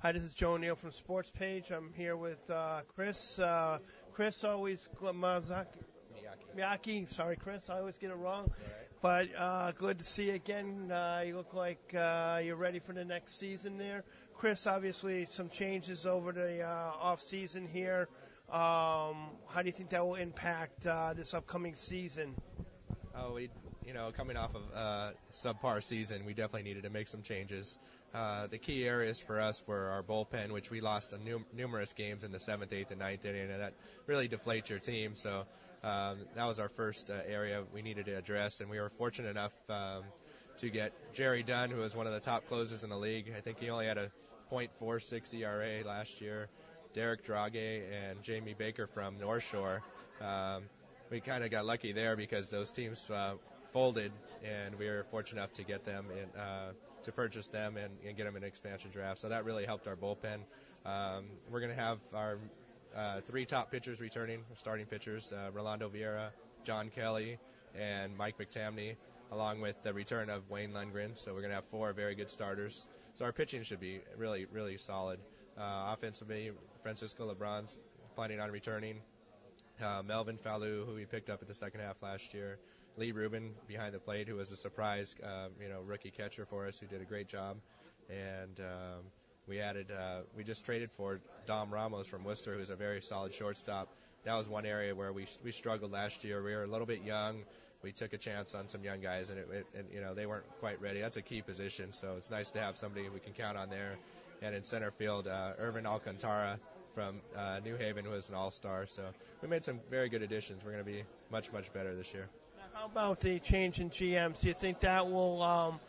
Hi, this is Joe O'Neill from Sports Page. I'm here with Chris. Chris always Miyake. Sorry, Chris. I always get it wrong. But good to see you again. You look like you're ready for the next season there. Chris, obviously some changes over the off season here. How do you think that will impact this upcoming season? Coming off of a subpar season, we definitely needed to make some changes. The key areas for us were our bullpen, which we lost numerous games in the 7th, 8th, and 9th inning, and that really deflates your team. So that was our first area we needed to address, and we were fortunate enough to get Jerry Dunn, who was one of the top closers in the league. I think he only had a .46 ERA last year. Derek Drage and Jamie Baker from North Shore. We kind of got lucky there because those teams folded, and we were fortunate enough to get them to purchase them and get them in an expansion draft. So that really helped our bullpen. We're going to have our 3 top pitchers returning, starting pitchers, Rolando Vieira, John Kelly, and Mike McTamney, along with the return of Wayne Lundgren. So we're going to have 4 very good starters. So our pitching should be really, really solid. Offensively, Francisco Lebron's planning on returning. Melvin Falou, who we picked up at the second half last year. Lee Rubin behind the plate, who was a surprise, rookie catcher for us, who did a great job. And we just traded for Dom Ramos from Worcester, who's a very solid shortstop. That was one area where we struggled last year. We were a little bit young. We took a chance on some young guys, and they weren't quite ready. That's a key position, so it's nice to have somebody we can count on there. And in center field, Irvin Alcantara from New Haven, who was an all-star. So we made some very good additions. We're going to be much, much better this year. How about the change in GMs? Do you think that will,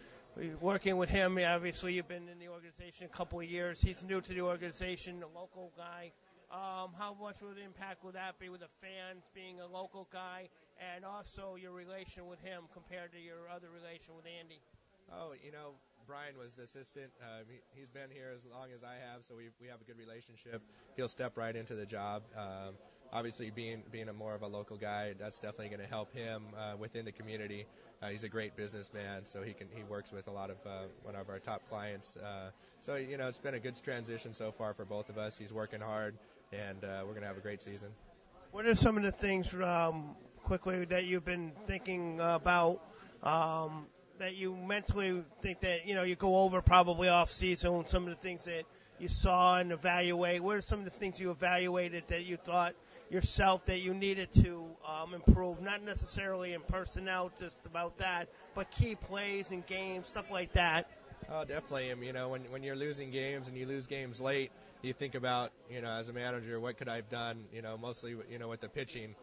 working with him, obviously you've been in the organization a couple of years. He's new to the organization, a local guy. How much would impact would that be with the fans being a local guy, and also your relation with him compared to your other relation with Andy? Brian was the assistant. He's been here as long as I have, so we have a good relationship. He'll step right into the job. Obviously, being a more of a local guy, that's definitely going to help him within the community. He's a great businessman, so he works with a lot of one of our top clients. So it's been a good transition so far for both of us. He's working hard, and we're going to have a great season. What are some of the things quickly that you've been thinking about? That you mentally think that, you go over probably off season, some of the things that you saw and evaluate? What are some of the things you evaluated that you thought yourself that you needed to improve? Not necessarily in personnel, just about that, but key plays and games, stuff like that. Oh, definitely. When you're losing games and you lose games late, you think about, as a manager, what could I have done, mostly, with the pitching,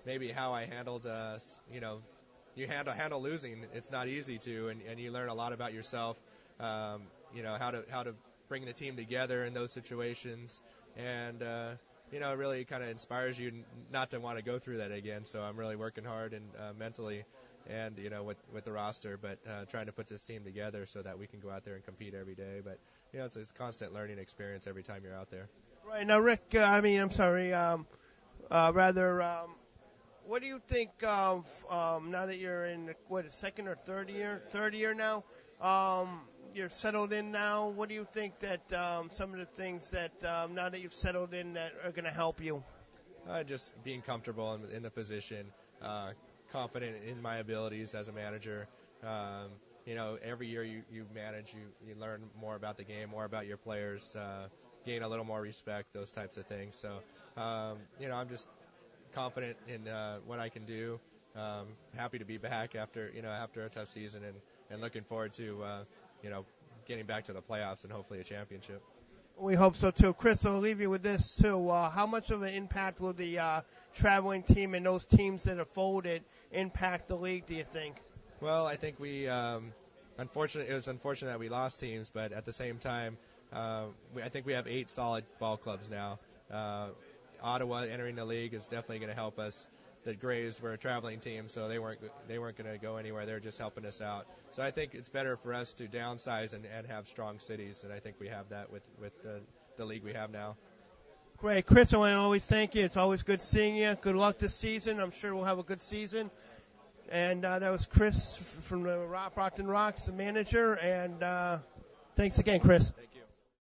maybe how I handled, you handle losing. It's not easy to, and you learn a lot about yourself, how to bring the team together in those situations, and it really kind of inspires you not to want to go through that again. So I'm really working hard and mentally, and with the roster, but trying to put this team together so that we can go out there and compete every day. But it's a constant learning experience every time you're out there. Right now, Rick. What do you think of now that you're in second or third year? Third year now. You're settled in now. What do you think that some of the things that now that you've settled in that are going to help you? Just being comfortable in the position, confident in my abilities as a manager. Every year you manage, you learn more about the game, more about your players, gain a little more respect, those types of things. So, I'm just confident in what I can do. Happy to be back after a tough season, and looking forward to getting back to the playoffs and hopefully a championship. We hope so too. Chris, I'll leave you with this too. How much of an impact will the traveling team and those teams that are folded impact the league, do you think? Well, I think it was unfortunate that we lost teams, but at the same time, I think we have 8 solid ball clubs now. Ottawa entering the league is definitely going to help us. The Grays were a traveling team, so they weren't going to go anywhere. They're just helping us out. So I think it's better for us to downsize and have strong cities, and I think we have that with the league we have now. Great. Chris, I want to always thank you. It's always good seeing you. Good luck this season. I'm sure we'll have a good season. And that was Chris from the Brockton Rocks, the manager, and Thanks again, Chris. Thank you.